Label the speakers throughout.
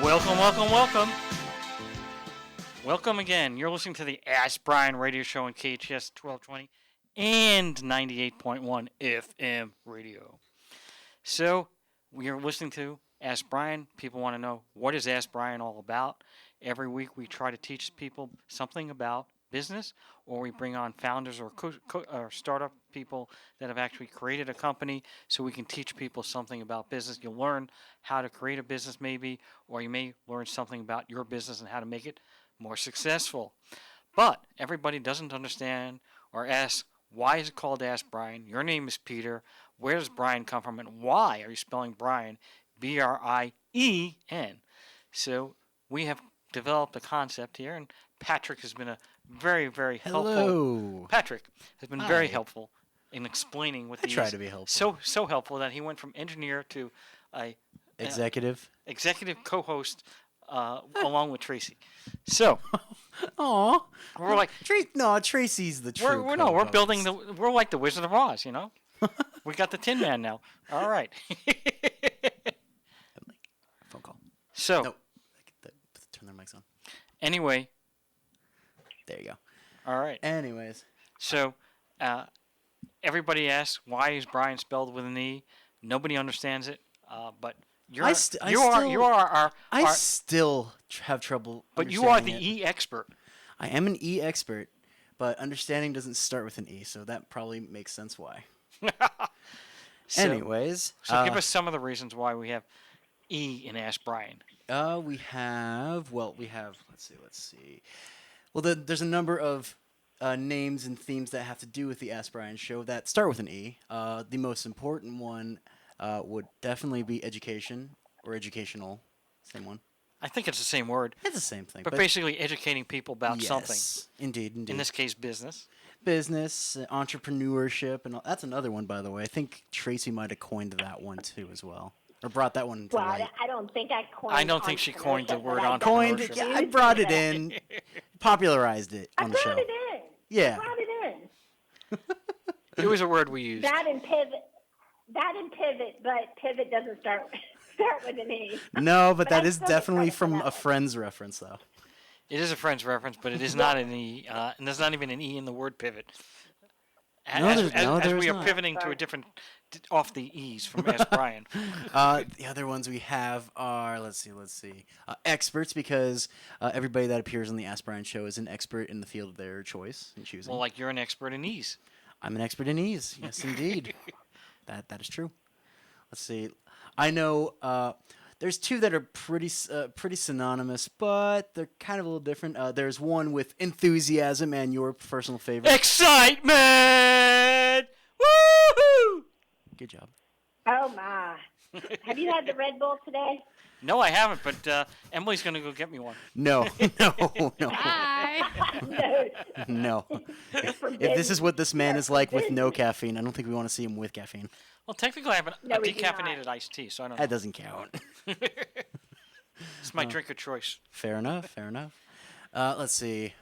Speaker 1: Welcome, welcome, welcome. Welcome again. You're listening to the Ask Brien radio show on KHTS 1220 and 98.1 FM radio. So, we are listening to Ask Brien. People want to know, what is Ask Brien all about? Every week we try to teach people something about business, or we bring on founders or startup people that have actually created a company so we can teach people something about business. You'll learn how to create a business maybe, or you may learn something about your business and how to make it more successful. But everybody doesn't understand or ask, why is it called Ask Brien? Your name is Peter. Where does Brien come from, and why are you spelling Brien Brien? So we have developed a concept here, and Patrick has been a very, very helpful.
Speaker 2: Hello.
Speaker 1: Patrick has been very helpful in explaining what these.
Speaker 2: I try to be helpful.
Speaker 1: So helpful that he went from engineer to a
Speaker 2: executive
Speaker 1: co-host along with Traci. So,
Speaker 2: aw,
Speaker 1: we're like
Speaker 2: Traci's the true.
Speaker 1: We're building we're like the Wizard of Oz, you know. We got the Tin Man now. All right.
Speaker 2: Phone call.
Speaker 1: So.
Speaker 2: No. Turn their mics on.
Speaker 1: Anyway.
Speaker 2: There you go.
Speaker 1: All right.
Speaker 2: Anyways.
Speaker 1: So, everybody asks, why is Brien spelled with an E? Nobody understands it, but I
Speaker 2: still have trouble.
Speaker 1: But you are the E expert.
Speaker 2: I am an E expert, but understanding doesn't start with an E, so that probably makes sense why. Anyways.
Speaker 1: So give us some of the reasons why we have E in Ask Brien.
Speaker 2: We have, let's see. Well, there's a number of names and themes that have to do with the Ask Brien show that start with an E. The most important one would definitely be education or educational. Same one.
Speaker 1: I think it's the same word.
Speaker 2: It's the same thing.
Speaker 1: But basically educating people about something.
Speaker 2: Indeed.
Speaker 1: In this case, business.
Speaker 2: Business, entrepreneurship, and that's another one, by the way. I think Traci might have coined that one, too, as well. Or brought that one to light.
Speaker 3: I don't think I coined.
Speaker 1: I don't think she coined the word entrepreneurship.
Speaker 2: Yeah, I brought it in, popularized it on the show.
Speaker 3: I brought it in.
Speaker 2: Yeah.
Speaker 3: I brought it in.
Speaker 1: It was a word we used.
Speaker 3: That and pivot, but pivot doesn't start with an E.
Speaker 2: No, but that is definitely from a Friends reference, though.
Speaker 1: It is a Friends reference, but it is not an E, and there's not even an E in the word pivot. As we are pivoting to a different, off the E's from Ask Brien.
Speaker 2: The other ones we have are, let's see, experts, because everybody that appears on the Ask Brien show is an expert in the field of their choice and choosing.
Speaker 1: Well, like you're an expert in E's.
Speaker 2: I'm an expert in E's, yes, indeed. That is true. Let's see. I know there's two that are pretty synonymous, but they're kind of a little different. There's one with enthusiasm and your personal favorite.
Speaker 1: Excitement! Woohoo!
Speaker 2: Good job.
Speaker 3: Oh, my. Have you had the Red Bull today?
Speaker 1: No, I haven't, but Emily's going to go get me one.
Speaker 2: No.
Speaker 4: Hi.
Speaker 2: No. If this is what this man is like with no caffeine, I don't think we want to see him with caffeine.
Speaker 1: Well, technically, I have a decaffeinated iced tea, so I don't know.
Speaker 2: That doesn't count.
Speaker 1: It's my drink of choice.
Speaker 2: Fair enough. Let's see.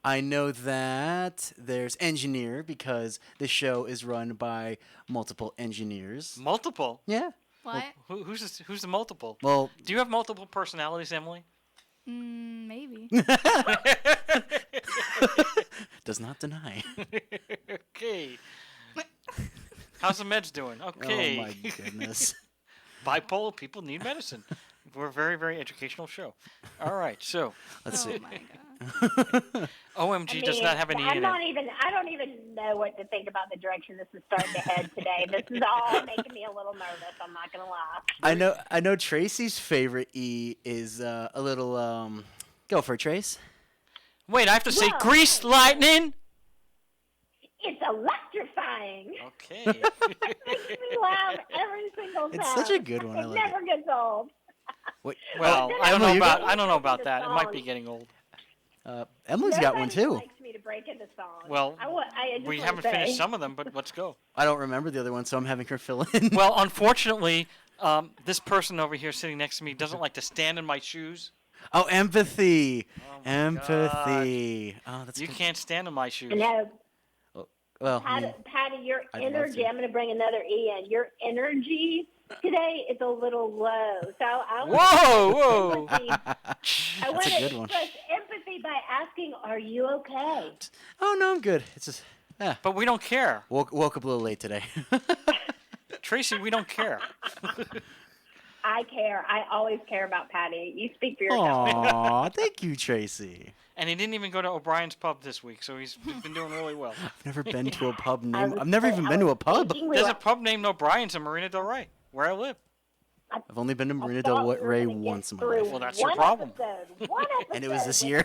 Speaker 2: I know that there's engineer because this show is run by multiple engineers.
Speaker 1: Multiple?
Speaker 2: Yeah.
Speaker 4: What?
Speaker 1: Well, who's the multiple?
Speaker 2: Well,
Speaker 1: do you have multiple personalities, Emily?
Speaker 4: Maybe.
Speaker 2: Does not deny.
Speaker 1: Okay. How's the meds doing? Okay.
Speaker 2: Oh my goodness.
Speaker 1: Bipolar people need medicine. We're a very, very educational show. All right, so
Speaker 2: let's see.
Speaker 4: Oh my god.
Speaker 1: OMG does not have an E in it.
Speaker 3: I don't even know what to think about the direction this is starting to head today. This is all making me a little nervous. I'm not gonna lie.
Speaker 2: I know. Traci's favorite E is a little. Go for it, Trace.
Speaker 1: Wait, I have to say grease lightning.
Speaker 3: It's electrifying.
Speaker 1: Okay.
Speaker 3: It makes me laugh every single time.
Speaker 2: It's such a good one.
Speaker 3: It never gets old.
Speaker 2: Wait,
Speaker 1: well, I don't know about that. It might be getting old.
Speaker 2: Emily's got one too.
Speaker 3: Likes me to break into songs.
Speaker 1: Well, we haven't finished some of them, but let's go.
Speaker 2: I don't remember the other one, so I'm having her fill in.
Speaker 1: Well, unfortunately, this person over here sitting next to me doesn't like to stand in my shoes.
Speaker 2: Oh, empathy.
Speaker 1: Oh
Speaker 2: empathy.
Speaker 1: God.
Speaker 2: Oh, that's
Speaker 1: you
Speaker 2: good.
Speaker 1: can't stand in my shoes.
Speaker 3: No.
Speaker 2: Well,
Speaker 3: Patty, your
Speaker 2: I'd
Speaker 3: energy. I'm going to bring another E in. Your energy today is a little low. So I
Speaker 1: Whoa!
Speaker 3: I want
Speaker 2: That's a
Speaker 3: to
Speaker 2: good one.
Speaker 3: express empathy by asking, "Are you okay?"
Speaker 2: Oh no, I'm good. It's just
Speaker 1: But we don't care.
Speaker 2: woke up a little late today.
Speaker 1: Traci, we don't care.
Speaker 3: I care. I always care about Patty. You speak for yourself.
Speaker 2: Aw, thank you, Tracy.
Speaker 1: And he didn't even go to O'Brien's pub this week, so he's been doing really well.
Speaker 2: I've never been to a pub
Speaker 3: I
Speaker 2: named.
Speaker 3: was-
Speaker 2: I've never even
Speaker 3: I
Speaker 2: been to
Speaker 3: was
Speaker 2: a pub.
Speaker 3: thinking we
Speaker 1: There's
Speaker 3: were-
Speaker 1: a pub named O'Brien's in Marina Del Rey, where I live.
Speaker 2: I've only been to
Speaker 3: I
Speaker 2: Marina
Speaker 3: thought
Speaker 2: Del
Speaker 3: we were
Speaker 2: Rey
Speaker 3: gonna get
Speaker 2: once in my
Speaker 3: through
Speaker 2: life.
Speaker 1: Well, that's your
Speaker 3: one
Speaker 1: problem.
Speaker 3: One
Speaker 2: And it was this year?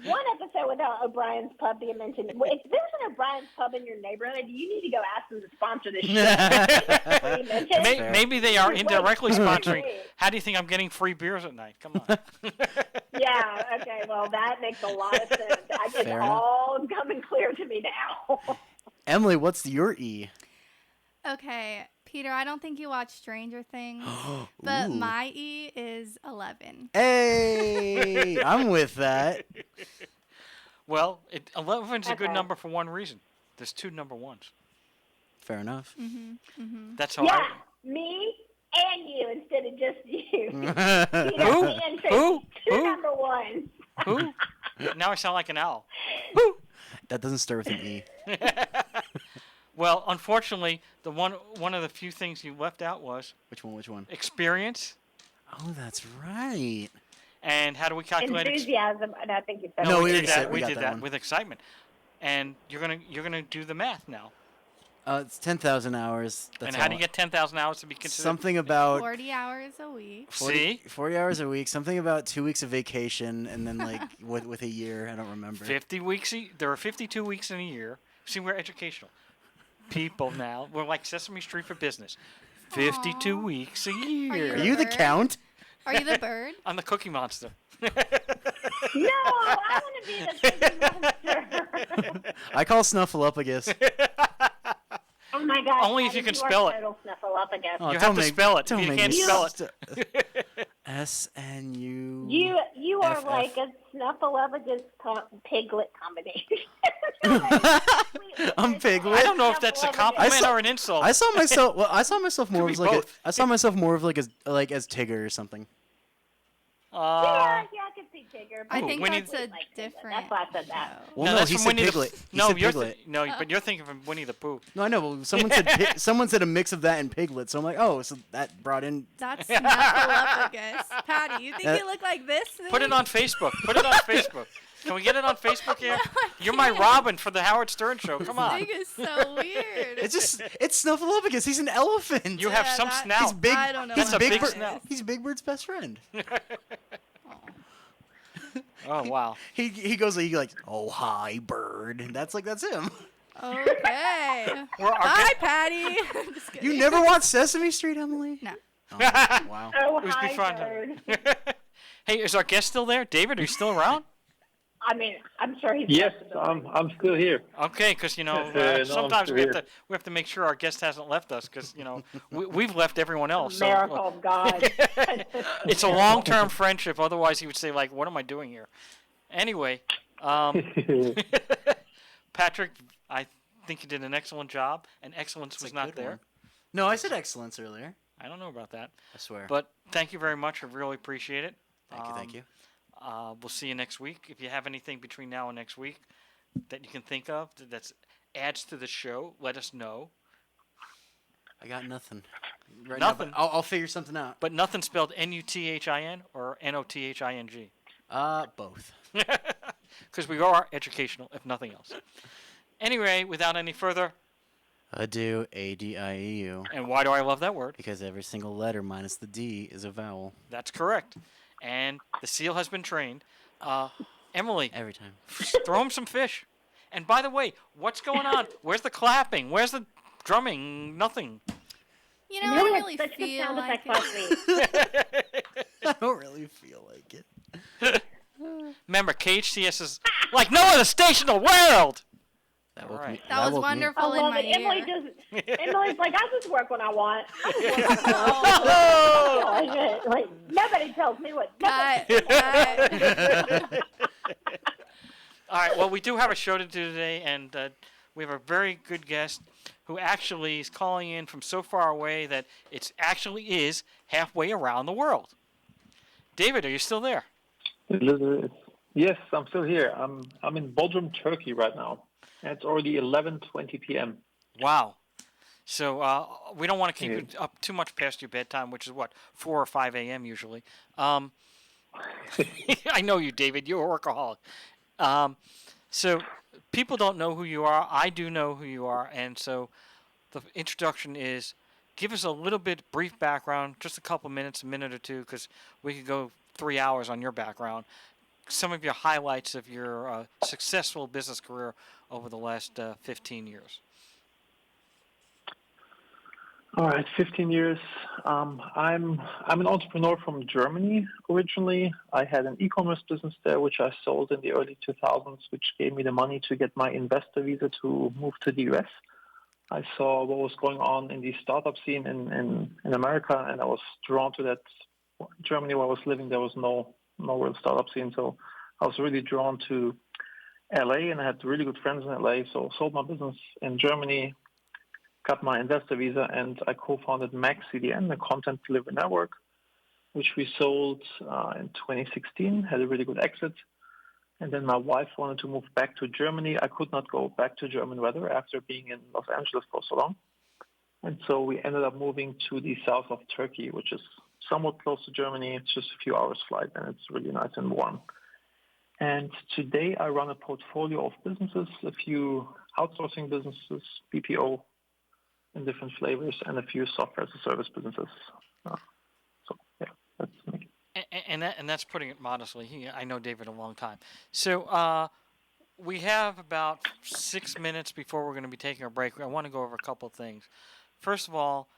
Speaker 3: One episode without O'Brien's Pub being mentioned. If there's an O'Brien's Pub in your neighborhood, you need to go ask them to sponsor this show.
Speaker 2: Fair.
Speaker 1: Maybe they are indirectly
Speaker 3: Wait.
Speaker 1: sponsoring. How do you think I'm getting free beers at night? Come on.
Speaker 3: Yeah, okay, well, that makes a lot of sense. It's
Speaker 2: Fair enough.
Speaker 3: all coming clear to me now.
Speaker 2: Emily, what's your E?
Speaker 4: Okay, Peter, I don't think you watch Stranger Things, but
Speaker 2: Ooh.
Speaker 4: my E is 11.
Speaker 2: Hey, I'm with that.
Speaker 1: Well, 11's a good
Speaker 3: Okay.
Speaker 1: number for one reason. There's two number ones.
Speaker 2: Fair enough.
Speaker 1: That's how
Speaker 3: Yeah, me and you instead of just you. Peter
Speaker 1: Who?
Speaker 3: and Tracy,
Speaker 1: Who?
Speaker 3: two
Speaker 1: Who?
Speaker 3: number ones.
Speaker 1: Who? Now I sound like an owl.
Speaker 2: That doesn't start with an E.
Speaker 1: Well, unfortunately, the one of the few things you left out was
Speaker 2: Which one? Which one?
Speaker 1: experience.
Speaker 2: Oh, that's right.
Speaker 1: And how do we calculate
Speaker 3: Enthusiasm, and I think you said
Speaker 2: No,
Speaker 1: we
Speaker 2: we
Speaker 1: did
Speaker 2: already
Speaker 1: that.
Speaker 2: said- we
Speaker 1: We
Speaker 2: got
Speaker 1: did
Speaker 2: that
Speaker 1: that
Speaker 2: one.
Speaker 1: with excitement. And you're gonna do the math now.
Speaker 2: It's 10,000 hours. That's
Speaker 1: and how
Speaker 2: all.
Speaker 1: do you get 10,000 hours to be considered?
Speaker 2: Something about
Speaker 4: 40 hours a week.
Speaker 1: 40,
Speaker 2: 40 hours a week. Something about 2 weeks of vacation, and then like with a year. I don't remember.
Speaker 1: 50 weeks. There are 52 weeks in a year. See, we're educational people now. We're like Sesame Street for business. 52
Speaker 4: Aw.
Speaker 1: weeks a
Speaker 4: Are
Speaker 1: year.
Speaker 2: Are you the
Speaker 4: Bird?
Speaker 2: count?
Speaker 4: Are you the bird?
Speaker 1: I'm the Cookie Monster.
Speaker 3: No, I want to be the Cookie Monster.
Speaker 2: I call Snuffleupagus.
Speaker 3: Oh my God!
Speaker 1: Only if
Speaker 3: Patty,
Speaker 1: you can
Speaker 3: are
Speaker 1: spell it.
Speaker 3: Total Snuffleupagus.
Speaker 2: Oh,
Speaker 1: You
Speaker 2: don't
Speaker 1: have to
Speaker 2: make-
Speaker 1: spell it.
Speaker 2: Don't
Speaker 1: You
Speaker 2: make
Speaker 1: can't
Speaker 2: me
Speaker 1: spell it.
Speaker 2: SNU.
Speaker 3: You are
Speaker 2: FF.
Speaker 3: like a Snuffleupagus piglet combination.
Speaker 2: I'm Piglet.
Speaker 1: I don't know if that's a compliment
Speaker 2: saw-
Speaker 1: or an insult.
Speaker 2: I saw myself. Well, I saw myself more
Speaker 1: Could
Speaker 2: as
Speaker 1: be
Speaker 2: like
Speaker 1: both.
Speaker 2: I saw myself more of like as Tigger or something.
Speaker 3: Yeah, I could see Tigger.
Speaker 4: I
Speaker 1: Ooh,
Speaker 4: think
Speaker 1: Winnie-
Speaker 4: that's a
Speaker 3: Like Piglet.
Speaker 4: different.
Speaker 3: That's why I said that.
Speaker 4: show.
Speaker 2: Well, no,
Speaker 1: that's
Speaker 2: he
Speaker 1: from
Speaker 2: said
Speaker 1: Winnie
Speaker 2: Piglet.
Speaker 1: The,
Speaker 2: He
Speaker 1: no,
Speaker 2: said
Speaker 1: you're
Speaker 2: Piglet.
Speaker 1: but you're thinking of Winnie the Pooh.
Speaker 2: No, I know. Well, someone said someone said a mix of that and Piglet. So I'm like, oh, so that brought in.
Speaker 4: That's Snuffleupagus. Patty, you think you look like this?
Speaker 1: Put it on Facebook. Put it on Facebook. Can we get it on Facebook here? You're my
Speaker 4: can't.
Speaker 1: Robin for the Howard Stern Show. Come on.
Speaker 4: This thing is so weird.
Speaker 2: It's Snuffleupagus. He's an elephant.
Speaker 1: You have
Speaker 4: Yeah,
Speaker 1: some
Speaker 4: that-
Speaker 1: snout.
Speaker 2: He's big.
Speaker 4: I don't know
Speaker 2: He's
Speaker 1: what
Speaker 2: Big
Speaker 1: that
Speaker 2: Bird.
Speaker 1: is.
Speaker 2: He's Big Bird's best friend.
Speaker 1: Oh wow.
Speaker 2: He goes like, oh hi bird. And that's him.
Speaker 4: Okay.
Speaker 1: We're our
Speaker 4: Bye,
Speaker 1: guest-
Speaker 4: Patty. Just kidding.
Speaker 2: You never watched Sesame Street, Emily?
Speaker 4: No.
Speaker 2: Oh, wow.
Speaker 3: Oh,
Speaker 1: It was
Speaker 3: hi,
Speaker 1: be fun.
Speaker 3: bird.
Speaker 1: Hey, is our guest still there? David, are you still around?
Speaker 3: I mean, I'm sure he's.
Speaker 5: Yes,
Speaker 3: flexible.
Speaker 5: I'm still here.
Speaker 1: Okay, because
Speaker 5: No,
Speaker 1: sometimes
Speaker 5: I'm
Speaker 1: we
Speaker 5: still
Speaker 1: have to make sure our guest hasn't left us because we've left everyone else. So,
Speaker 3: Miracle of God.
Speaker 1: it's a long-term friendship. Otherwise, he would say like, "What am I doing here?" Anyway, Patrick, I think you did an excellent job, and excellence was
Speaker 2: a
Speaker 1: not
Speaker 2: good
Speaker 1: there.
Speaker 2: one. No, I said excellence earlier.
Speaker 1: I don't know about that,
Speaker 2: I swear.
Speaker 1: but thank you very much. I really appreciate it.
Speaker 2: Thank you.
Speaker 1: We'll see you next week. If you have anything between now and next week that you can think of that adds to the show, let us know.
Speaker 2: I got nothing. Right
Speaker 1: Nothing?
Speaker 2: Now, but I'll figure something out.
Speaker 1: But nothing spelled Nuthin or Nothin.
Speaker 2: Both.
Speaker 1: Because we are educational, if nothing else. Anyway, without any further,
Speaker 2: Adieu, A-D-I-E-U.
Speaker 1: and why do I love that word?
Speaker 2: Because every single letter minus the D is a vowel.
Speaker 1: That's correct. And the seal has been trained. Emily,
Speaker 2: Every time.
Speaker 1: throw him some fish. And by the way, what's going on? Where's the clapping? Where's the drumming? Nothing.
Speaker 4: You know, I
Speaker 3: You had
Speaker 4: really
Speaker 3: such good
Speaker 4: feel
Speaker 3: sound
Speaker 4: like
Speaker 3: effects
Speaker 4: it.
Speaker 3: last week.
Speaker 2: I don't really feel like it.
Speaker 1: Remember, KHTS is like no other station in the world.
Speaker 2: That woke
Speaker 1: Alright.
Speaker 2: me.
Speaker 4: That was
Speaker 2: woke me.
Speaker 4: wonderful
Speaker 3: Oh, well,
Speaker 4: in my
Speaker 3: but Emily
Speaker 4: ear.
Speaker 3: Emily's like, I just work when I want. I just work when I want. Like, nobody tells me what.
Speaker 4: Cut, cut.
Speaker 1: All right. Well, we do have a show to do today, and we have a very good guest. who actually is calling in from so far away that it actually is halfway around the world. David, are you still there?
Speaker 5: Yes, I'm still here. I'm in Bodrum, Turkey right now. And it's already 11:20 p.m.
Speaker 1: Wow. So we don't want to keep you up too much past your bedtime, which is what, 4 or 5 a.m. usually. I know you, David. You're a workaholic. So people don't know who you are. I do know who you are, and so the introduction is give us a little bit brief background, just a couple minutes, a minute or two, because we could go 3 hours on your background. Some of your highlights of your successful business career over the last 15 years.
Speaker 5: All right, 15 years. I'm an entrepreneur from Germany originally. I had an e-commerce business there, which I sold in the early 2000s, which gave me the money to get my investor visa to move to the US. I saw what was going on in the startup scene in America, and I was drawn to that. Germany, where I was living, there was no real startup scene, so I was really drawn to LA, and I had really good friends in LA, so sold my business in Germany, got my investor visa, and I co-founded Max CDN, a content delivery network, which we sold in 2016, had a really good exit. And then my wife wanted to move back to Germany. I could not go back to German weather after being in Los Angeles for so long. And so we ended up moving to the south of Turkey, which is somewhat close to Germany. It's just a few hours flight, and it's really nice and warm. And today I run a portfolio of businesses, a few outsourcing businesses, BPO, in different flavors, and a few software as a service businesses. So yeah, that's me.
Speaker 1: And that's putting it modestly. I know David a long time. So we have about 6 minutes before we're going to be taking a break. I want to go over a couple of things. First of all,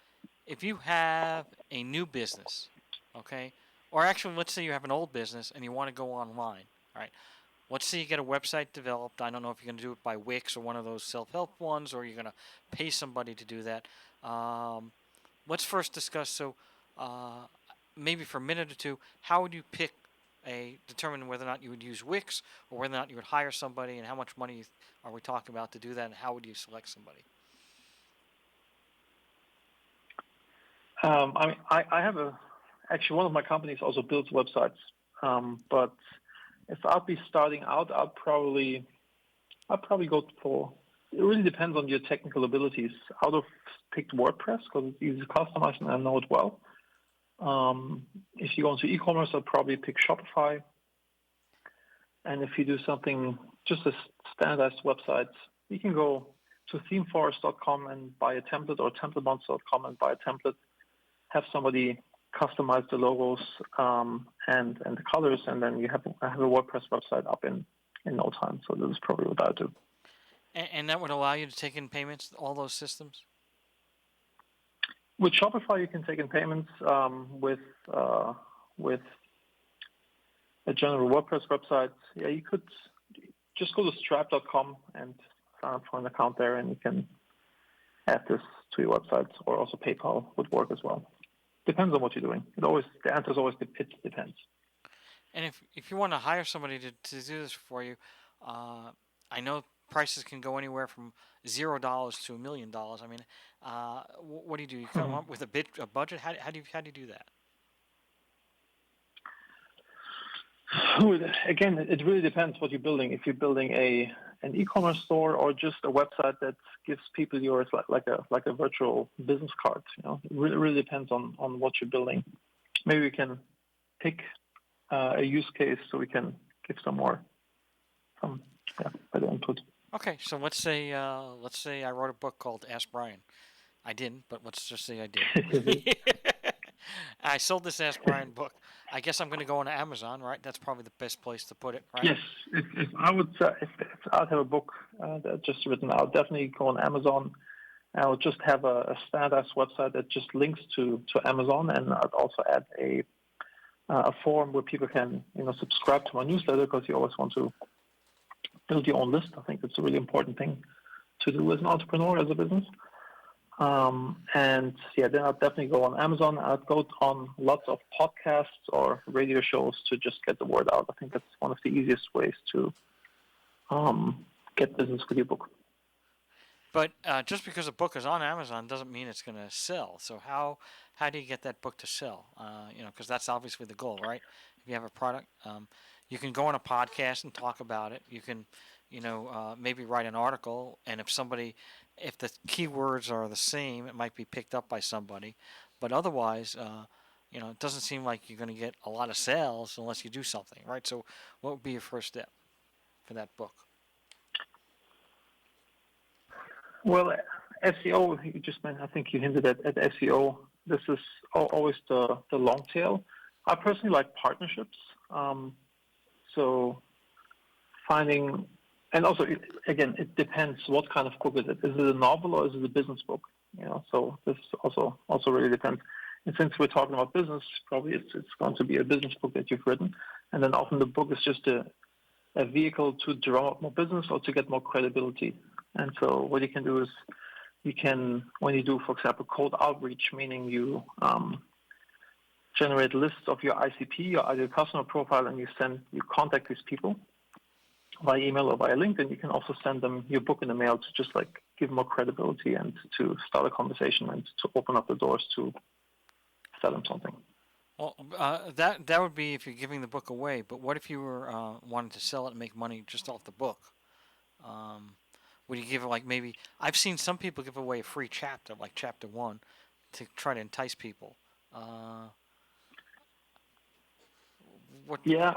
Speaker 1: if you have a new business, okay, or actually let's say you have an old business and you want to go online, all right, let's say you get a website developed. I don't know if you're going to do it by Wix or one of those self-help ones, or you're going to pay somebody to do that. Let's first discuss, so maybe for a minute or two, how would you determine whether or not you would use Wix or whether or not you would hire somebody, and how much money are we talking about to do that, and how would you select somebody?
Speaker 5: I have actually one of my companies also builds websites, but if I'd be starting out, I'd probably go for. It really depends on your technical abilities. I would have picked WordPress because it's easy to customize and I know it well. If you go into e-commerce, I'd probably pick Shopify. And if you do something just a standardized website, you can go to themeforest.com and buy a template, or templemonster.com and buy a template. Have somebody customize the logos and the colors, and then you have a WordPress website up in no time. So this is probably what I do.
Speaker 1: And that would allow you to take in payments, all those systems?
Speaker 5: With Shopify, you can take in payments. With a general WordPress website, yeah, you could just go to stripe.com and sign up for an account there, and you can add this to your website, or also PayPal would work as well. Depends on what you're doing. The answer is always it depends. And
Speaker 1: if you want to hire somebody to do this for you, I know prices can go anywhere from $0 to $1 million. I mean, what do you do? You come up with a budget? How do you do that?
Speaker 5: Again, it really depends what you're building. If you're building an e-commerce store or just a website that gives people yours like a virtual business card, it really depends on what you're building. Maybe we can pick a use case so we can give some better input.
Speaker 1: Okay, so let's say I wrote a book called Ask Brien. I didn't, but let's just say I did. I sold this Ask Brien book. I guess I'm going to go on Amazon, right? That's probably the best place to put it, right?
Speaker 5: Yes. If I'd have a book that's just written, I'll definitely go on Amazon. I'll just have a standardized website that just links to Amazon, and I'd also add a form where people can subscribe to my newsletter, because you always want to build your own list. I think it's a really important thing to do as an entrepreneur, as a business. Then I'd definitely go on Amazon. I'd go on lots of podcasts or radio shows to just get the word out. I think that's one of the easiest ways to get business with your book.
Speaker 1: But just because a book is on Amazon doesn't mean it's going to sell. So how do you get that book to sell? Because that's obviously the goal, right? If you have a product, you can go on a podcast and talk about it. You can, maybe write an article, and if the keywords are the same, it might be picked up by somebody. But otherwise, it doesn't seem like you're going to get a lot of sales unless you do something, right? So what would be your first step for that book?
Speaker 5: Well, SEO, you just meant, I think you hinted at SEO. This is always the long tail. I personally like partnerships. So finding, and also, again, it depends what kind of book is it. Is it a novel or is it a business book? So this also really depends. And since we're talking about business, probably it's going to be a business book that you've written. And then often the book is just a vehicle to draw up more business or to get more credibility. And so what you can do is when you do, for example, cold outreach, meaning you generate lists of your ICP, your ideal customer profile, and you contact these people via email or via LinkedIn. You can also send them your book in the mail to just like give more credibility and to start a conversation and to open up the doors to sell them something.
Speaker 1: Well, that would be if you're giving the book away. But what if you were wanting to sell it and make money just off the book? Would you give it maybe? I've seen some people give away a free chapter, like chapter 1, to try to entice people.
Speaker 5: Yeah,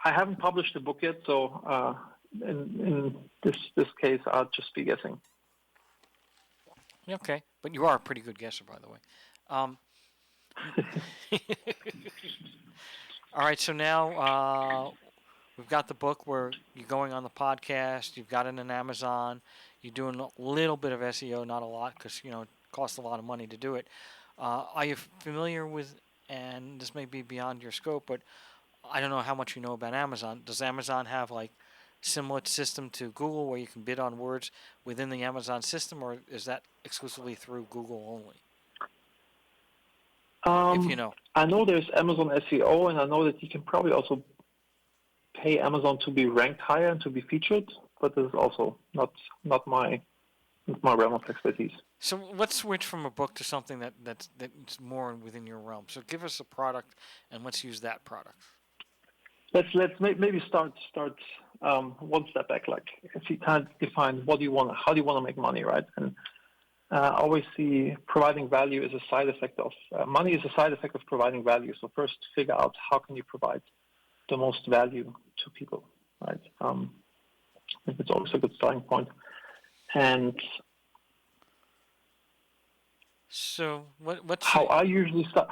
Speaker 5: I haven't published the book yet, so in this case, I'll just be guessing.
Speaker 1: Okay, but you are a pretty good guesser, by the way. All right, so now we've got the book where you're going on the podcast. You've got it on Amazon. You're doing a little bit of SEO, not a lot, because it costs a lot of money to do it. Are you familiar with? And this may be beyond your scope, but I don't know how much you know about Amazon. Does Amazon have similar system to Google where you can bid on words within the Amazon system, or is that exclusively through Google only? If you know.
Speaker 5: I know there's Amazon SEO, and I know that you can probably also pay Amazon to be ranked higher and to be featured, but this is also not my realm of expertise.
Speaker 1: So let's switch from a book to something that's more within your realm. So give us a product, and let's use that product.
Speaker 5: Let's maybe start one step back. Like if you can't define how do you want to make money, right? And always see providing value is a side effect of money is a side effect of providing value. So first, figure out how can you provide the most value to people, right? I think it's always a good starting point. And
Speaker 1: so
Speaker 5: how I usually start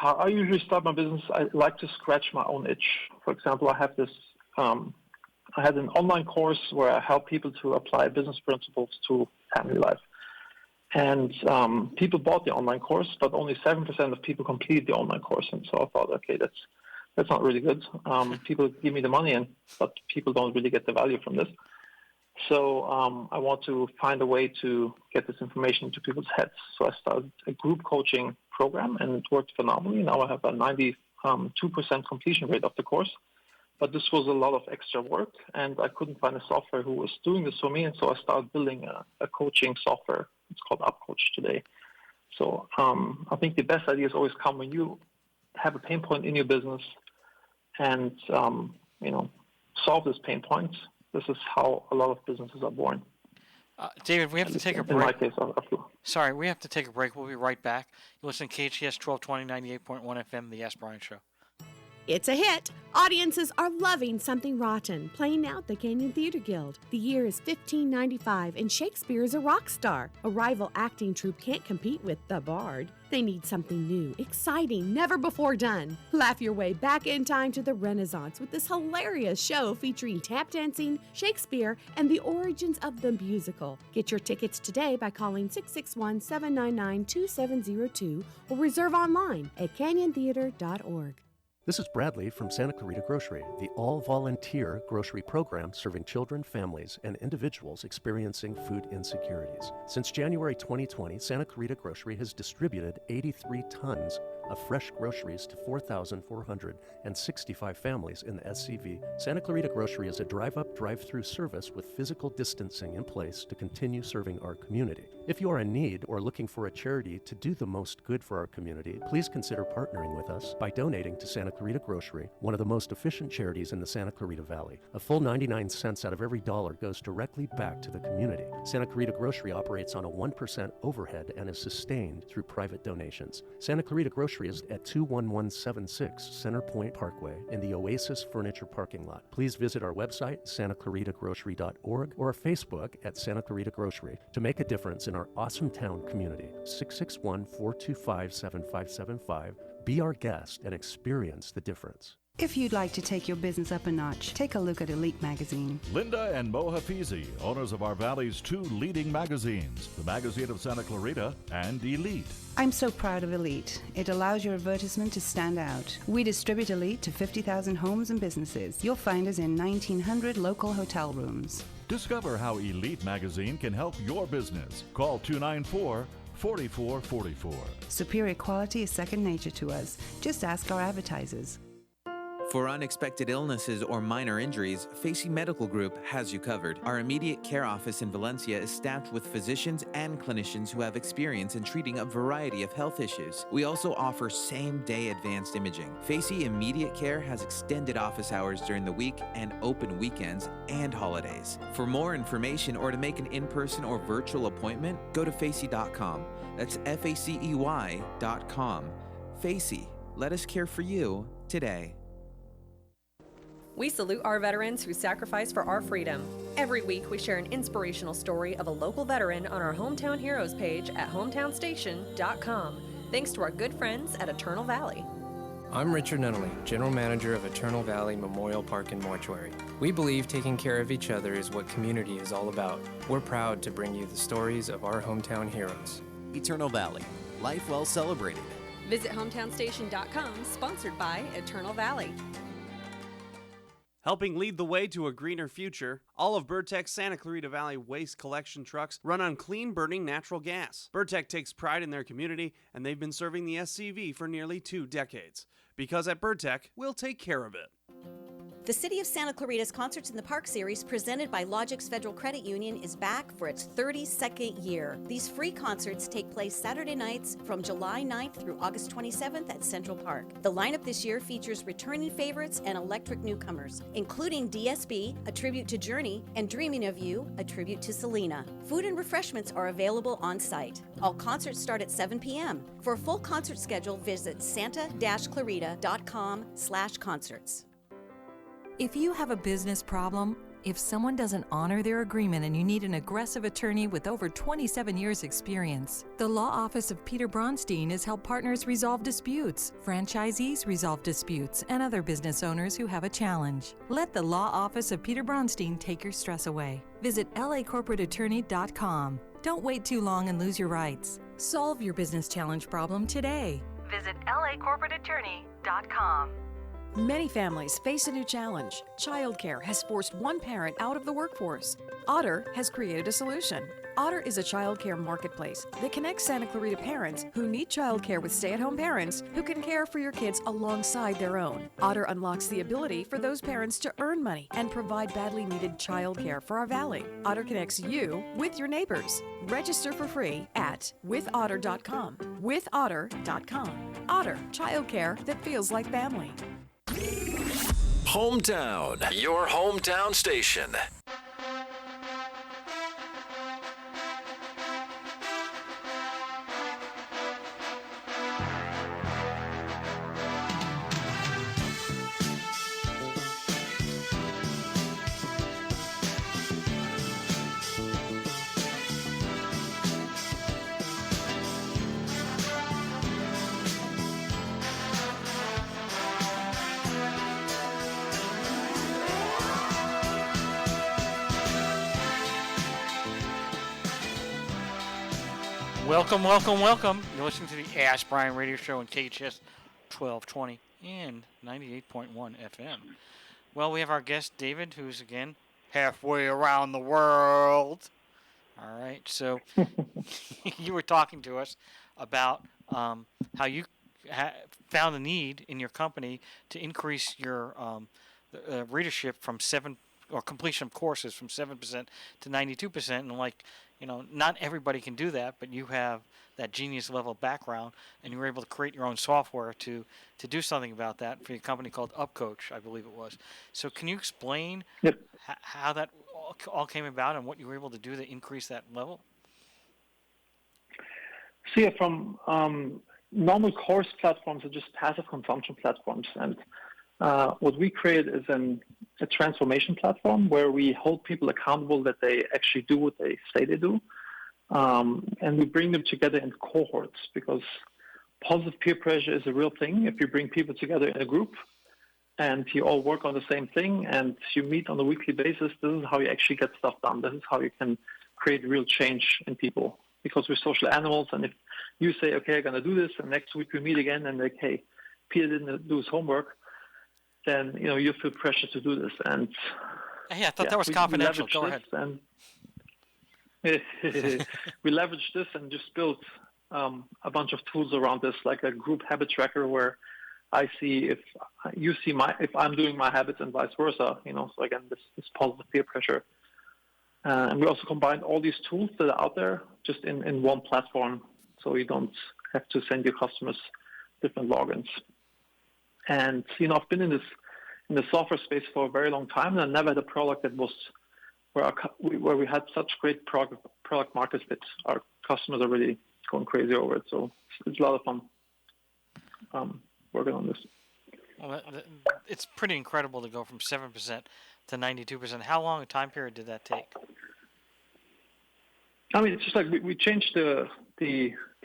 Speaker 5: my business. I like to scratch my own itch. For example, I have this. I had an online course where I help people to apply business principles to family life. And people bought the online course, but only 7% of people completed the online course. And so I thought, okay, that's not really good. People give me the money, but people don't really get the value from this. So I want to find a way to get this information into people's heads. So I started a group coaching program, and it worked phenomenally. Now I have a 92% completion rate of the course. But this was a lot of extra work, and I couldn't find a software who was doing this for me. And so I started building a coaching software. It's called UpCoach today. So I think the best ideas always come when you have a pain point in your business and solve this pain point. This is how a lot of businesses are born.
Speaker 1: David, we have to take a break.
Speaker 5: In my case,
Speaker 1: Sorry, we have to take a break. We'll be right back. You listen to KHTS 1220, 98.1 FM, the Ask Brien Show.
Speaker 6: It's a hit. Audiences are loving Something Rotten, playing now at the Canyon Theater Guild. The year is 1595, and Shakespeare is a rock star. A rival acting troupe can't compete with The Bard. They need something new, exciting, never before done. Laugh your way back in time to the Renaissance with this hilarious show featuring tap dancing, Shakespeare, and the origins of the musical. Get your tickets today by calling 661-799-2702 or reserve online at canyontheater.org.
Speaker 7: This is Bradley from Santa Clarita Grocery, the all-volunteer grocery program serving children, families, and individuals experiencing food insecurities. Since January 2020, Santa Clarita Grocery has distributed 83 tons of fresh groceries to 4,465 families in the SCV. Santa Clarita Grocery is a drive-up, drive-through service with physical distancing in place to continue serving our community. If you are in need or looking for a charity to do the most good for our community, please consider partnering with us by donating to Santa Clarita Grocery, one of the most efficient charities in the Santa Clarita Valley. A full 99 cents out of every dollar goes directly back to the community. Santa Clarita Grocery operates on a 1% overhead and is sustained through private donations. Santa Clarita Grocery is at 21176 Center Point Parkway in the Oasis Furniture parking lot. Please visit our website, santaclaritagrocery.org, or our Facebook at Santa Clarita Grocery to make a difference in our awesome town community. 661-425-7575. Be our guest and experience the difference.
Speaker 8: If you'd like to take your business up a notch, take a look at Elite Magazine.
Speaker 9: Linda and Mo Hafizi, owners of our Valley's two leading magazines, the Magazine of Santa Clarita and Elite.
Speaker 8: I'm so proud of Elite. It allows your advertisement to stand out. We distribute Elite to 50,000 homes and businesses. You'll find us in 1,900 local hotel rooms.
Speaker 9: Discover how Elite Magazine can help your business. Call 294-4444.
Speaker 8: Superior quality is second nature to us. Just ask our advertisers.
Speaker 10: For unexpected illnesses or minor injuries, Facey Medical Group has you covered. Our immediate care office in Valencia is staffed with physicians and clinicians who have experience in treating a variety of health issues. We also offer same-day advanced imaging. Facey Immediate Care has extended office hours during the week and open weekends and holidays. For more information or to make an in-person or virtual appointment, go to facey.com. That's FACEY.com. Facey, let us care for you today.
Speaker 11: We salute our veterans who sacrifice for our freedom. Every week, we share an inspirational story of a local veteran on our Hometown Heroes page at hometownstation.com. Thanks to our good friends at Eternal Valley.
Speaker 12: I'm Richard Nunnally, General Manager of Eternal Valley Memorial Park and Mortuary. We believe taking care of each other is what community is all about. We're proud to bring you the stories of our hometown heroes.
Speaker 13: Eternal Valley, life well celebrated.
Speaker 11: Visit hometownstation.com, sponsored by Eternal Valley.
Speaker 14: Helping lead the way to a greener future, all of Burtech's Santa Clarita Valley waste collection trucks run on clean-burning natural gas. Burtech takes pride in their community, and they've been serving the SCV for nearly 2 decades. Because at Burtech, we'll take care of it.
Speaker 15: The City of Santa Clarita's Concerts in the Park series, presented by Logix Federal Credit Union, is back for its 32nd year. These free concerts take place Saturday nights from July 9th through August 27th at Central Park. The lineup this year features returning favorites and electric newcomers, including DSB, a tribute to Journey, and Dreaming of You, a tribute to Selena. Food and refreshments are available on site. All concerts start at 7 p.m. For a full concert schedule, visit santa-clarita.com/concerts.
Speaker 16: If you have a business problem, if someone doesn't honor their agreement and you need an aggressive attorney with over 27 years experience, the Law Office of Peter Bronstein has helped partners resolve disputes, franchisees resolve disputes, and other business owners who have a challenge. Let the Law Office of Peter Bronstein take your stress away. Visit lacorporateattorney.com. Don't wait too long and lose your rights. Solve your business challenge problem today. Visit lacorporateattorney.com.
Speaker 17: Many families face a new challenge. Childcare has forced one parent out of the workforce. Otter has created a solution. Otter is a childcare marketplace that connects Santa Clarita parents who need childcare with stay-at-home parents who can care for your kids alongside their own. Otter unlocks the ability for those parents to earn money and provide badly needed childcare for our valley. Otter connects you with your neighbors. Register for free at withotter.com. Withotter.com. Otter, childcare that feels like family.
Speaker 18: Hometown, your hometown station.
Speaker 1: Welcome, welcome, welcome. You're listening to the Ask Brien Radio Show on KHTS 1220 and 98.1 FM. Well, we have our guest, David, who's, again, halfway around the world. All right, so you were talking to us about how you found a need in your company to increase your readership from completion of courses from 7% to 92%, and not everybody can do that, but you have that genius level background, and you were able to create your own software to do something about that for your company called UpCoach, I believe it was. So can you explain how that all came about and what you were able to do to increase that level?
Speaker 5: So yeah, from normal course platforms are just passive consumption platforms, and what we create is a transformation platform where we hold people accountable that they actually do what they say they do, and we bring them together in cohorts, because positive peer pressure is a real thing. If you bring people together in a group and you all work on the same thing and you meet on a weekly basis, this is how you actually get stuff done. This is how you can create real change in people, because we're social animals. And if you say, okay, I'm going to do this, and next week we meet again and like, hey, Peter didn't do his homework, then you feel pressure to do this. And
Speaker 1: hey, I thought that was confidential. Go ahead.
Speaker 5: And we leveraged this and just built a bunch of tools around this, like a group habit tracker where I see if I'm doing my habits and vice versa. So again, this positive peer pressure. And we also combined all these tools that are out there just in one platform, so you don't have to send your customers different logins. And I've been in the software space for a very long time, and I never had a product that was where we had such great product market fit. Our customers are really going crazy over it. So it's a lot of fun working on this.
Speaker 1: Well, it's pretty incredible to go from 7% to 92%. How long a time period did that take?
Speaker 5: I mean, it's just like we changed the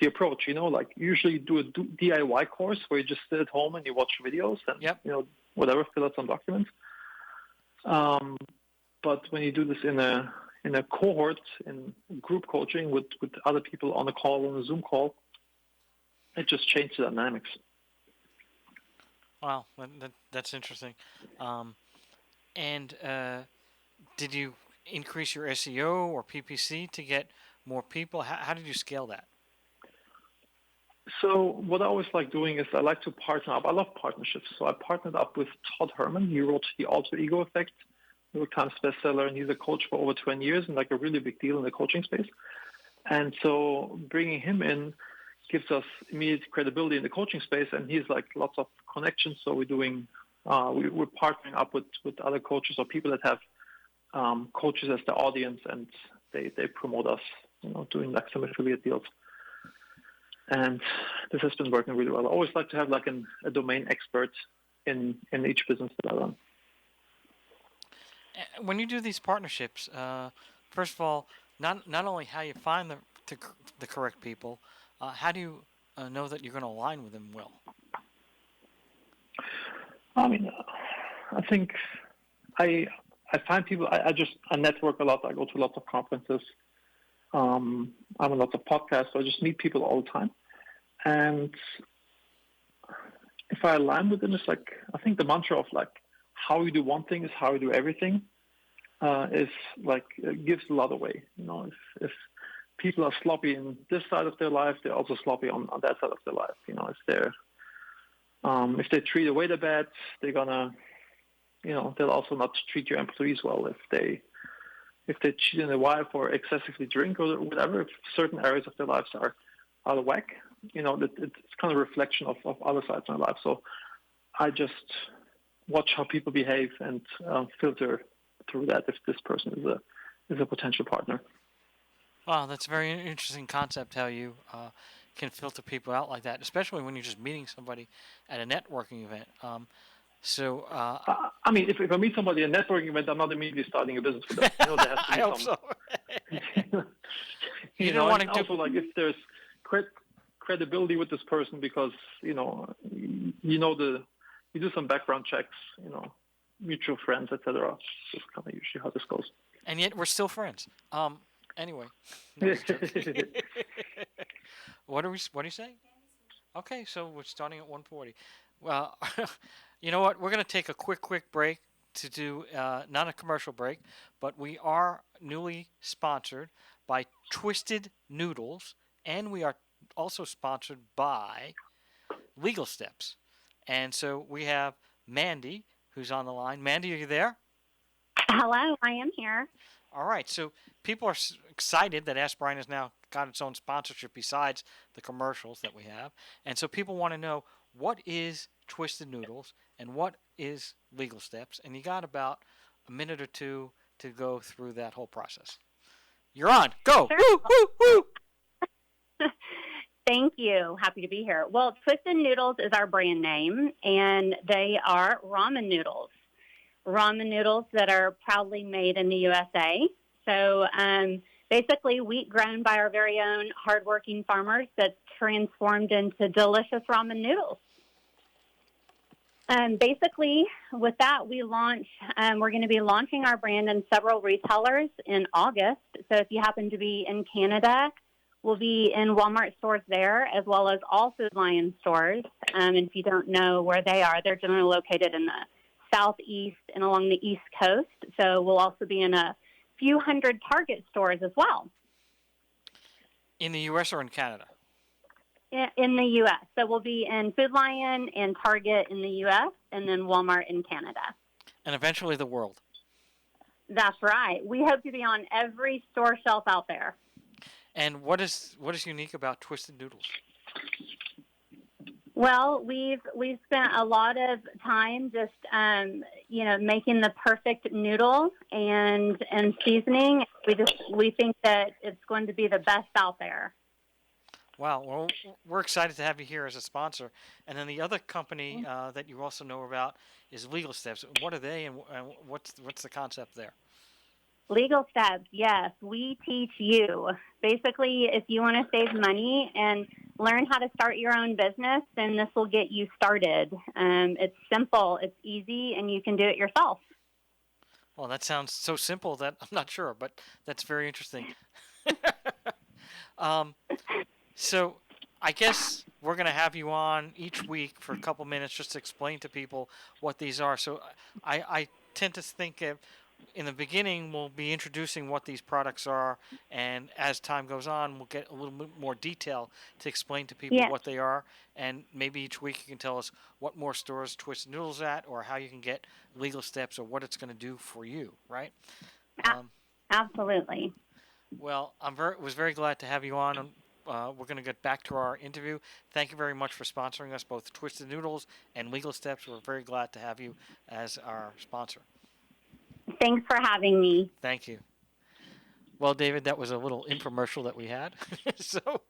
Speaker 5: approach. Like usually you do a DIY course where you just sit at home and you watch videos and whatever, fill out some documents. But when you do this in a cohort, in group coaching with other people on a call, on a Zoom call, it just changed the dynamics.
Speaker 1: Wow, that's interesting. And did you increase your SEO or PPC to get more people? How did you scale that?
Speaker 5: So what I always like doing is I like to partner up. I love partnerships. So I partnered up with Todd Herman. He wrote The Alter Ego Effect, New York Times bestseller, and he's a coach for over 20 years and like a really big deal in the coaching space. And so bringing him in gives us immediate credibility in the coaching space, and he's like lots of connections. So we're doing, we're partnering up with other coaches or people that have coaches as the audience, and they promote us, doing like some affiliate deals. And this has been working really well. I always like to have like a domain expert in each business that I run.
Speaker 1: When you do these partnerships, first of all, not only how you find the correct people, how do you know that you're going to align with them well? I
Speaker 5: mean, I think I find people. I network a lot. I go to lots of conferences. I'm on lots of podcasts. So I just meet people all the time. And if I align with them, it's like I think the mantra of like how you do one thing is how you do everything is like gives a lot away. If people are sloppy in this side of their life, they're also sloppy on that side of their life. If they treat a waiter bad, they're gonna, they'll also not treat your employees well. If they cheat on their wife or excessively drink or whatever, if certain areas of their lives are out of whack, it's kind of a reflection of other sides of my life. So I just watch how people behave and filter through that if this person is a potential partner.
Speaker 1: Wow, that's a very interesting concept, how you can filter people out like that, especially when you're just meeting somebody at a networking event.
Speaker 5: I mean, if I meet somebody at a networking event, I'm not immediately starting a business with them. There has to be
Speaker 1: I hope so.
Speaker 5: you don't want to also like if there's credibility with this person because you do some background checks, mutual friends, etc. That's kind of usually how this goes.
Speaker 1: And yet we're still friends. Anyway. What are you saying? Okay, so we're starting at 1:40. Well, you know what? We're going to take a quick break to do not a commercial break, but we are newly sponsored by Twisted Noodles, and we are also sponsored by legal steps. And so we have Mandy, who's on the line. Mandy, are you there?
Speaker 19: Hello, I am here.
Speaker 1: All right. So people are excited that Ask Brien has now got its own sponsorship besides the commercials that we have. And so people want to know, what is Twisted Noodles and what is legal steps? And you got about a minute or two to go through that whole process. You're on. Go.
Speaker 19: Sure.
Speaker 1: Woo, woo, woo.
Speaker 19: Thank you. Happy to be here. Well, Twisted Noodles is our brand name, and they are ramen noodles. Ramen noodles that are proudly made in the USA. So basically wheat grown by our very own hardworking farmers that's transformed into delicious ramen noodles. Basically, with that, we're going to be launching our brand in several retailers in August. So if you happen to be in Canada, we'll be in Walmart stores there, as well as all Food Lion stores. And if you don't know where they are, they're generally located in the Southeast and along the East Coast. So we'll also be in a few hundred Target stores as well.
Speaker 1: In the U.S. or in Canada?
Speaker 19: In the U.S. So we'll be in Food Lion and Target in the U.S. and then Walmart in Canada.
Speaker 1: And eventually the world.
Speaker 19: That's right. We hope to be on every store shelf out there.
Speaker 1: And what is unique about Twisted Noodles?
Speaker 19: Well, we've spent a lot of time just making the perfect noodle and seasoning. We think that it's going to be the best out there.
Speaker 1: Wow, well, we're excited to have you here as a sponsor. And then the other company that you also know about is Legal Steps. What are they, and what's the concept there?
Speaker 19: Legal Steps, yes. We teach you. Basically, if you want to save money and learn how to start your own business, then this will get you started. It's simple, it's easy, and you can do it yourself.
Speaker 1: Well, that sounds so simple that I'm not sure, but that's very interesting. So I guess we're going to have you on each week for a couple minutes just to explain to people what these are. So I tend to think in the beginning we'll be introducing what these products are, and as time goes on we'll get a little bit more detail to explain to people what they are, and maybe each week you can tell us what more stores Twisted Noodles at, or how you can get Legal Steps, or what it's going to do for you, right?
Speaker 19: Absolutely.
Speaker 1: Well, was very glad to have you on. We're going to get back to our interview. Thank you very much for sponsoring us, both Twisted Noodles and Legal Steps. We're very glad to have you as our sponsor.
Speaker 19: Thanks for having me.
Speaker 1: Thank you. Well, David, that was a little infomercial that we had. So,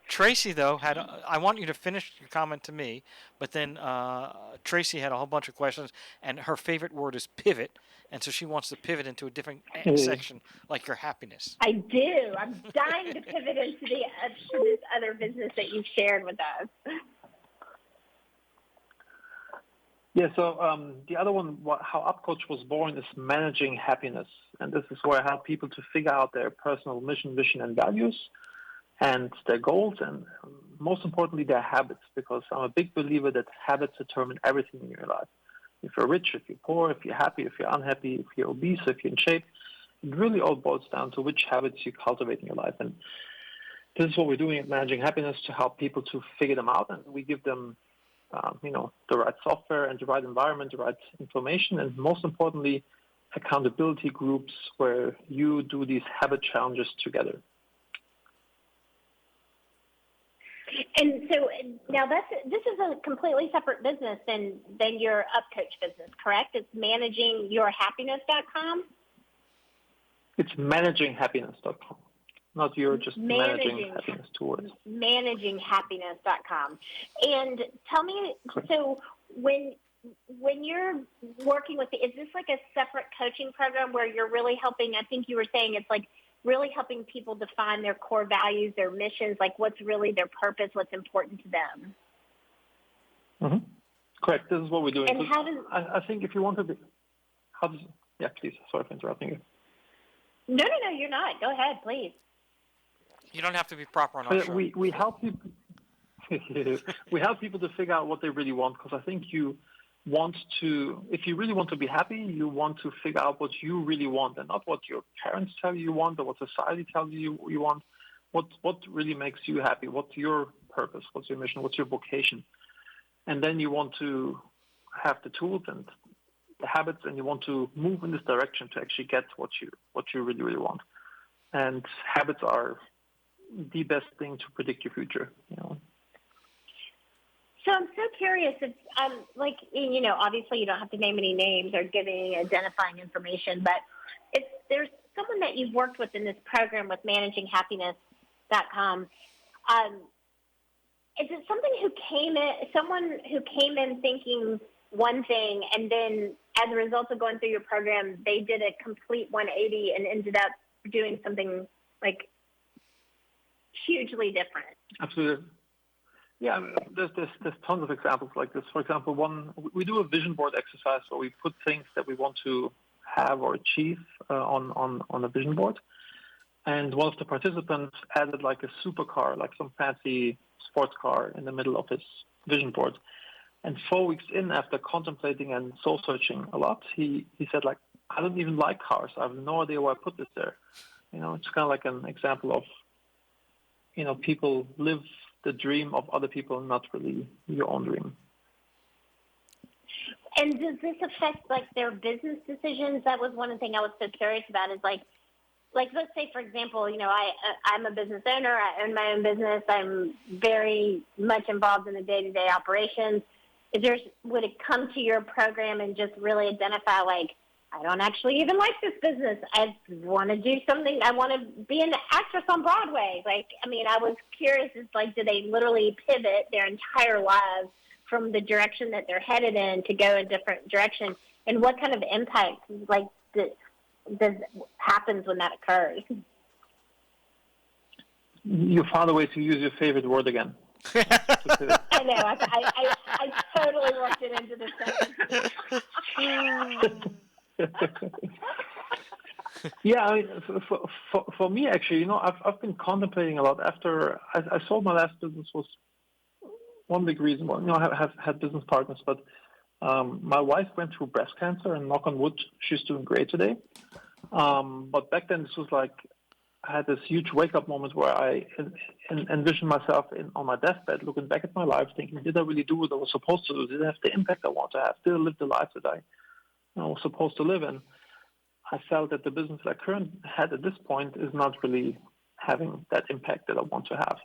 Speaker 1: Traci, though, I want you to finish your comment to me, but then Traci had a whole bunch of questions, and her favorite word is pivot, and so she wants to pivot into a different section, like your happiness.
Speaker 3: I do. I'm dying to pivot into this other business that you've shared with us.
Speaker 5: Yeah, so the other one, how UpCoach was born, is managing happiness. And this is where I help people to figure out their personal mission, vision, and values, and their goals, and most importantly, their habits, because I'm a big believer that habits determine everything in your life. If you're rich, if you're poor, if you're happy, if you're unhappy, if you're obese, if you're in shape, it really all boils down to which habits you cultivate in your life. And this is what we're doing at Managing Happiness, to help people to figure them out, and we give them the right software and the right environment, the right information, and most importantly, accountability groups where you do these habit challenges together.
Speaker 3: And so now this is a completely separate business than your UpCoach business, correct? It's managingyourhappiness.com?
Speaker 5: It's managinghappiness.com. Not you're just managing happiness, 2 words.
Speaker 3: Managinghappiness.com. And tell me, so when you're working with is this like a separate coaching program where you're really helping, I think you were saying it's like really helping people define their core values, their missions, like what's really their purpose, what's important to them?
Speaker 5: Mm-hmm. Correct. This is what we're doing.
Speaker 3: And how does...
Speaker 5: I think if you want to be... Yeah, please. Sorry for interrupting you.
Speaker 3: No, you're not. Go ahead, please.
Speaker 1: You don't have to be proper on our show.
Speaker 5: We help people. We help people to figure out what they really want, because I think you want to, if you really want to be happy, you want to figure out what you really want, and not what your parents tell you want or what society tells you you want, what really makes you happy? What's your purpose? What's your mission? What's your vocation? And then you want to have the tools and the habits, and you want to move in this direction to actually get what you really, really want. And habits are the best thing to predict your future.
Speaker 3: So I'm so curious. If obviously you don't have to name any names or give any identifying information, but if there's someone that you've worked with in this program with managinghappiness.com, is it someone who came in thinking one thing, and then as a result of going through your program, they did a complete 180 and ended up doing something like hugely different?
Speaker 5: Absolutely. Yeah, I mean, there's tons of examples like this. For example, we do a vision board exercise where we put things that we want to have or achieve on a vision board. And one of the participants added like a supercar, like some fancy sports car in the middle of his vision board. And 4 weeks in, after contemplating and soul searching a lot, he said, like, I don't even like cars. I have no idea why I put this there. It's kind of like an example of, people live the dream of other people, not really your own dream.
Speaker 3: And does this affect like their business decisions? That was one thing I was so curious about. Is like let's say, for example, I'm a business owner. I own my own business. I'm very much involved in the day-to-day operations. Would it come to your program and just really identify, like, I don't actually even like this business. I want to do something. I want to be an actress on Broadway. I was curious. It's like, do they literally pivot their entire lives from the direction that they're headed in to go a different direction? And what kind of impact, happens when that occurs?
Speaker 5: You found a way to use your favorite word again.
Speaker 3: I know. I totally worked it into the sentence.
Speaker 5: Yeah, I mean, for me, actually, I've been contemplating a lot. After I sold my last business was one big reason. Well, I have had business partners, but my wife went through breast cancer, and knock on wood, she's doing great today. But back then, this was like, I had this huge wake-up moment where I envisioned myself on my deathbed, looking back at my life, thinking, did I really do what I was supposed to do? Did I have the impact I want to have? Did I live the life that I was supposed to live in? I felt that the business I currently had at this point is not really having that impact that I want to have.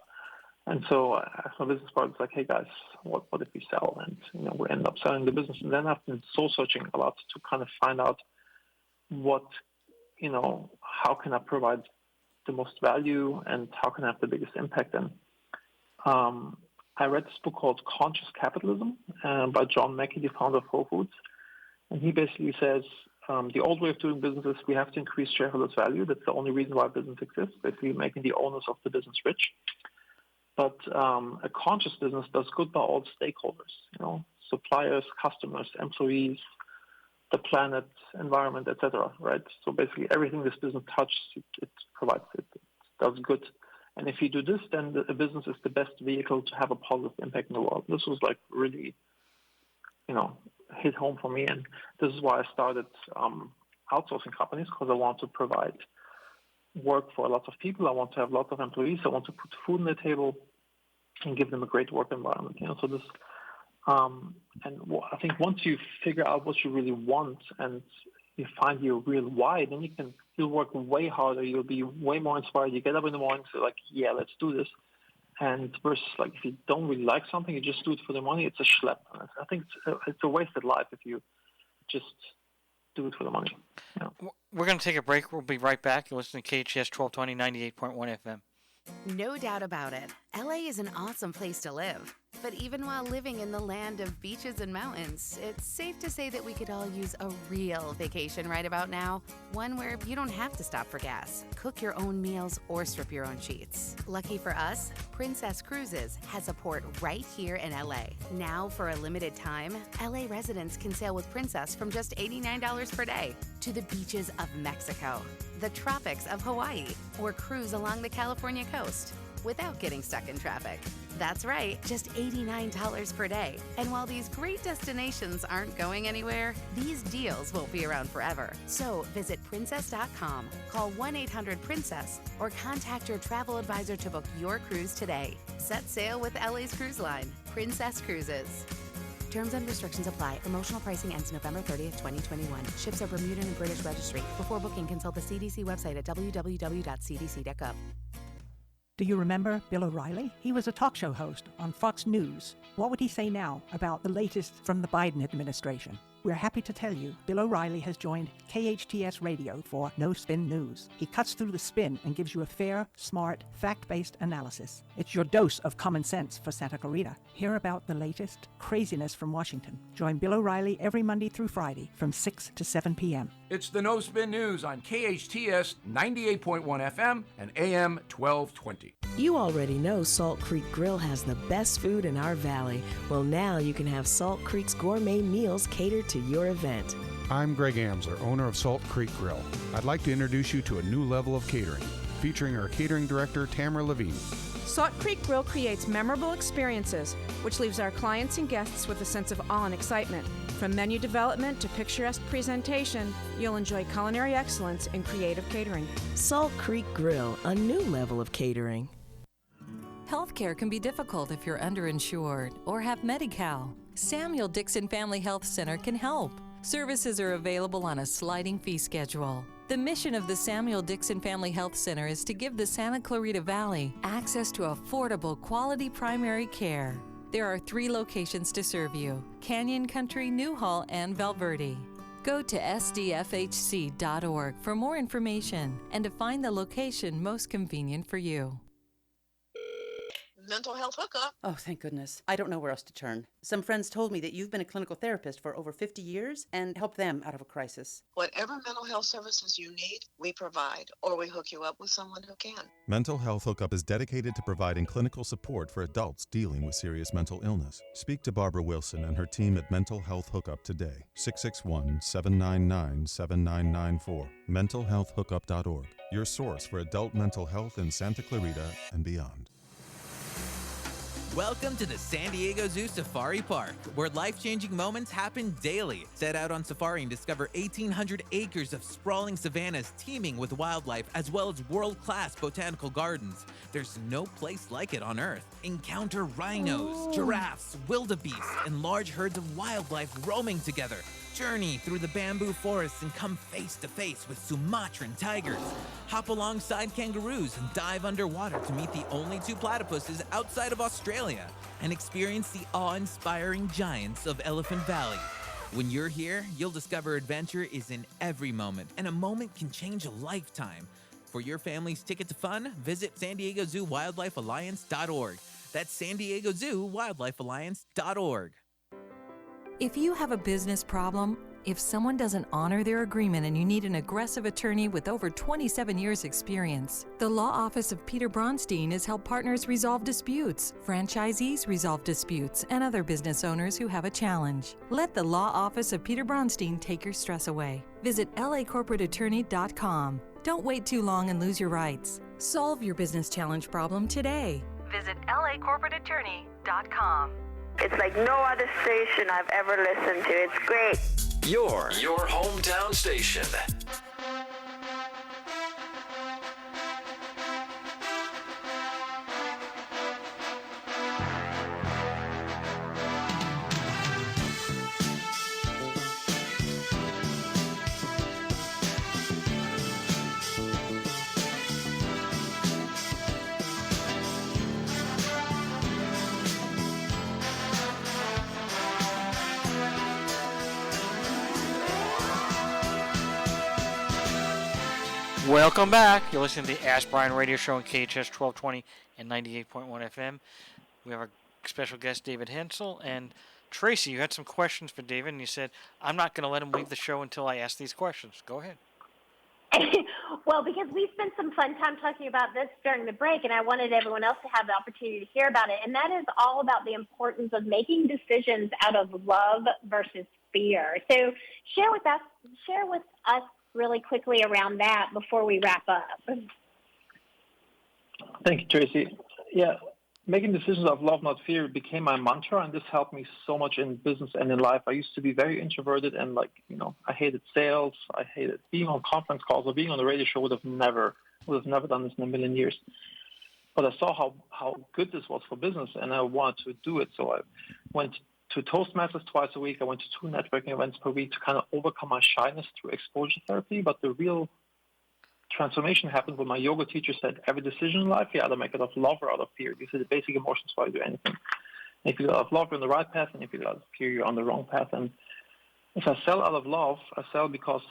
Speaker 5: And so my business partner's like, hey guys, what if we sell? And we end up selling the business. And then I've been soul searching a lot to kind of find out how can I provide the most value and how can I have the biggest impact. And I read this book called Conscious Capitalism by John Mackey, the founder of Whole Foods. And he basically says, the old way of doing business is we have to increase shareholders' value. That's the only reason why business exists, basically making the owners of the business rich. But a conscious business does good by all stakeholders, suppliers, customers, employees, the planet, environment, etc. Right? So basically everything this business touches, it provides, it does good. And if you do this, then the business is the best vehicle to have a positive impact in the world. This was like really, hit home for me. And this is why I started outsourcing companies, because I want to provide work for a lot of people. I want to have lots of employees. I want to put food on the table and give them a great work environment. So this, and I think once you figure out what you really want and you find your real why, then you'll work way harder. You'll be way more inspired. You get up in the morning, so like, yeah, let's do this. And versus like, if you don't really like something, you just do it for the money. It's a schlep. I think it's a wasted life if you just do it for the money.
Speaker 1: We're going to take a break. We'll be right back. You're listening to KHTS 1220, 98.1 FM.
Speaker 6: No doubt about it, LA is an awesome place to live. But even while living in the land of beaches and mountains, it's safe to say that we could all use a real vacation right about now. One where you don't have to stop for gas, cook your own meals, or strip your own sheets. Lucky for us, Princess Cruises has a port right here in LA. Now, for a limited time, LA residents can sail with Princess from just $89 per day to the beaches of Mexico, the tropics of Hawaii, or cruise along the California coast. without getting stuck in traffic. That's right, just $89 per day. And while these great destinations aren't going anywhere, these deals won't be around forever. So visit princess.com, call 1-800-PRINCESS, or contact your travel advisor to book your cruise today. Set sail with LA's cruise line, Princess Cruises. Terms and restrictions apply. Promotional pricing ends November 30th, 2021. Ships are Bermudan and British registry. Before booking, consult the CDC website at www.cdc.gov.
Speaker 20: Do you remember Bill O'Reilly? He was a talk show host on Fox News. What would he say now about the latest from the Biden administration? We're happy to tell you Bill O'Reilly has joined KHTS Radio for No Spin News. He cuts through the spin and gives you a fair, smart, fact-based analysis. It's your dose of common sense for Santa Clarita. Hear about the latest craziness from Washington. Join Bill O'Reilly every Monday through Friday from 6 to 7 p.m.
Speaker 21: It's the No Spin News on KHTS 98.1 FM and AM 1220.
Speaker 22: You already know Salt Creek Grill has the best food in our valley. Well, now you can have Salt Creek's gourmet meals catered to your event.
Speaker 23: I'm Greg Amsler, owner of Salt Creek Grill. I'd like to introduce you to a new level of catering, featuring our catering director, Tamara Levine.
Speaker 24: Salt Creek Grill creates memorable experiences, which leaves our clients and guests with a sense of awe and excitement. From menu development to picturesque presentation, you'll enjoy culinary excellence and creative catering.
Speaker 22: Salt Creek Grill, a new level of catering.
Speaker 16: Healthcare can be difficult if you're underinsured or have Medi-Cal. Samuel Dixon Family Health Center can help. Services are available on a sliding fee schedule. The mission of the Samuel Dixon Family Health Center is to give the Santa Clarita Valley access to affordable, quality primary care. There are 3 locations to serve you: Canyon Country, Newhall, and Valverde. Go to sdfhc.org for more information and to find the location most convenient for you.
Speaker 25: Mental health hookup.
Speaker 26: Oh, thank goodness. I don't know where else to turn. Some friends told me that you've been a clinical therapist for over 50 years and helped them out of a crisis.
Speaker 25: Whatever mental health services you need, we provide, or we hook you up with someone who can.
Speaker 27: Mental Health Hookup is dedicated to providing clinical support for adults dealing with serious mental illness. Speak to Barbara Wilson and her team at Mental Health Hookup today. 661-799-7994. mentalhealthhookup.org. Your source for adult mental health in Santa Clarita and beyond.
Speaker 10: Welcome to the San Diego Zoo Safari Park, where life-changing moments happen daily. Set out on safari and discover 1,800 acres of sprawling savannas teeming with wildlife, as well as world-class botanical gardens. There's no place like it on Earth. Encounter rhinos, giraffes, wildebeest, and large herds of wildlife roaming together. Journey through the bamboo forests and come face to face with Sumatran tigers. Hop alongside kangaroos and dive underwater to meet the only 2 platypuses outside of Australia and experience the awe-inspiring giants of Elephant Valley. When you're here, you'll discover adventure is in every moment, and a moment can change a lifetime. For your family's ticket to fun, visit San Diego Zoo Wildlife Alliance.org. That's San Diego Zoo Wildlife Alliance.org.
Speaker 16: If you have a business problem, if someone doesn't honor their agreement and you need an aggressive attorney with over 27 years experience, the Law Office of Peter Bronstein has helped partners resolve disputes, franchisees resolve disputes, and other business owners who have a challenge. Let the Law Office of Peter Bronstein take your stress away. Visit lacorporateattorney.com. Don't wait too long and lose your rights. Solve your business challenge problem today. Visit lacorporateattorney.com.
Speaker 28: It's like no other station I've ever listened to. It's great.
Speaker 18: Your hometown station.
Speaker 1: Welcome back. You're listening to the Ask Brien Radio Show on KHTS 1220 and 98.1 FM. We have our special guest, David Hensel. And Traci, you had some questions for David, and you said, I'm not going to let him leave the show until I ask these questions. Go ahead.
Speaker 3: Well, because we spent some fun time talking about this during the break, and I wanted everyone else to have the opportunity to hear about it. And that is all about the importance of making decisions out of love versus fear. So share with us really quickly around that before we wrap up.
Speaker 5: Thank you, Traci. Yeah, making decisions of love, not fear, became my mantra, and this helped me so much in business and in life. I used to be very introverted, and I hated sales. I hated being on conference calls or being on the radio show. Would have never done this in a million years. But I saw how good this was for business, and I wanted to do it. So I went to Toastmasters twice a week. I went to 2 networking events per week to kind of overcome my shyness through exposure therapy. But the real transformation happened when my yoga teacher said, every decision in life, you either make it out of love or out of fear. These are the basic emotions why you do anything. And if you do it out of love, you're on the right path, and if you do it out of fear, you're on the wrong path. And if I sell out of love, I sell because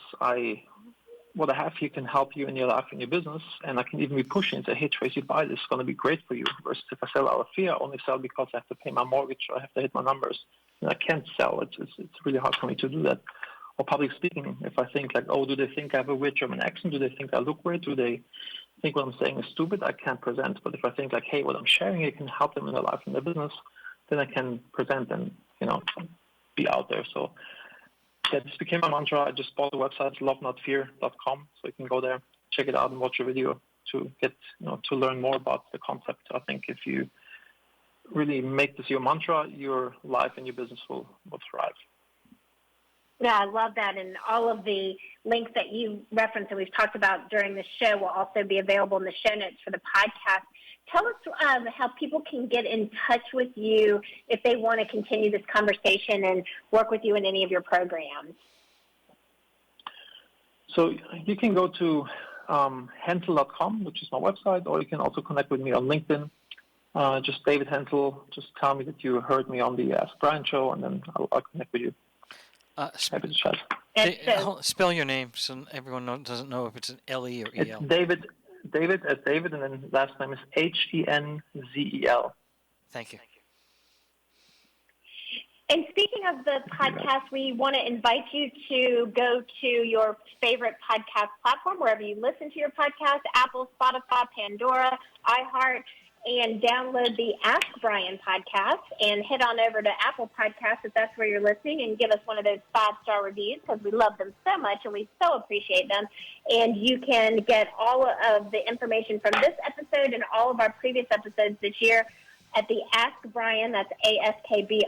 Speaker 5: what I have here can help you in your life and your business, and I can even be pushing and say, hey, Traci, buy this. It's going to be great for you. Versus if I sell out of fear, I only sell because I have to pay my mortgage or I have to hit my numbers. And I can't sell. It's really hard for me to do that. Or public speaking, if I think do they think I have a weird German accent? Do they think I look weird? Do they think what I'm saying is stupid? I can't present. But if I think hey, what I'm sharing, it can help them in their life and their business, then I can present and, be out there. So this became my mantra. I just bought the website, lovenotfear.com, so you can go there, check it out, and watch a video to get, to learn more about the concept. I think if you really make this your mantra, your life and your business will thrive.
Speaker 3: Yeah, I love that. And all of the links that you referenced and we've talked about during the show will also be available in the show notes for the podcast. Tell us how people can get in touch with you if they want to continue this conversation and work with you in any of your programs.
Speaker 5: So you can go to hentel.com, which is my website, or you can also connect with me on LinkedIn. Just David Hentel. Just tell me that you heard me on the Ask Brien Show, and then I'll connect with you. Happy to chat.
Speaker 1: Spell your name so everyone doesn't know if it's an L-E or E-L.
Speaker 5: It's David, and then last name is Henzel.
Speaker 1: Thank you.
Speaker 3: And speaking of the podcast, we want to invite you to go to your favorite podcast platform, wherever you listen to your podcast, Apple, Spotify, Pandora, iHeart, and download the Ask Brien podcast and head on over to Apple Podcasts if that's where you're listening and give us one of those 5-star reviews because we love them so much and we so appreciate them. And you can get all of the information from this episode and all of our previous episodes this year at the Ask Brien, that's AskBrien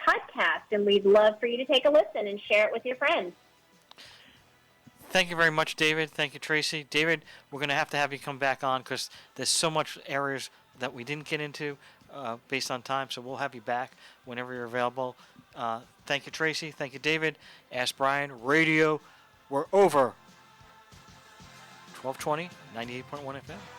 Speaker 3: podcast. And we'd love for you to take a listen and share it with your friends.
Speaker 1: Thank you very much, David. Thank you, Traci. David, we're going to have you come back on because there's so much areas that we didn't get into based on time, so we'll have you back whenever you're available. Thank you, Traci. Thank you, David. Ask Brien Radio. We're over 1220, 98.1 FM.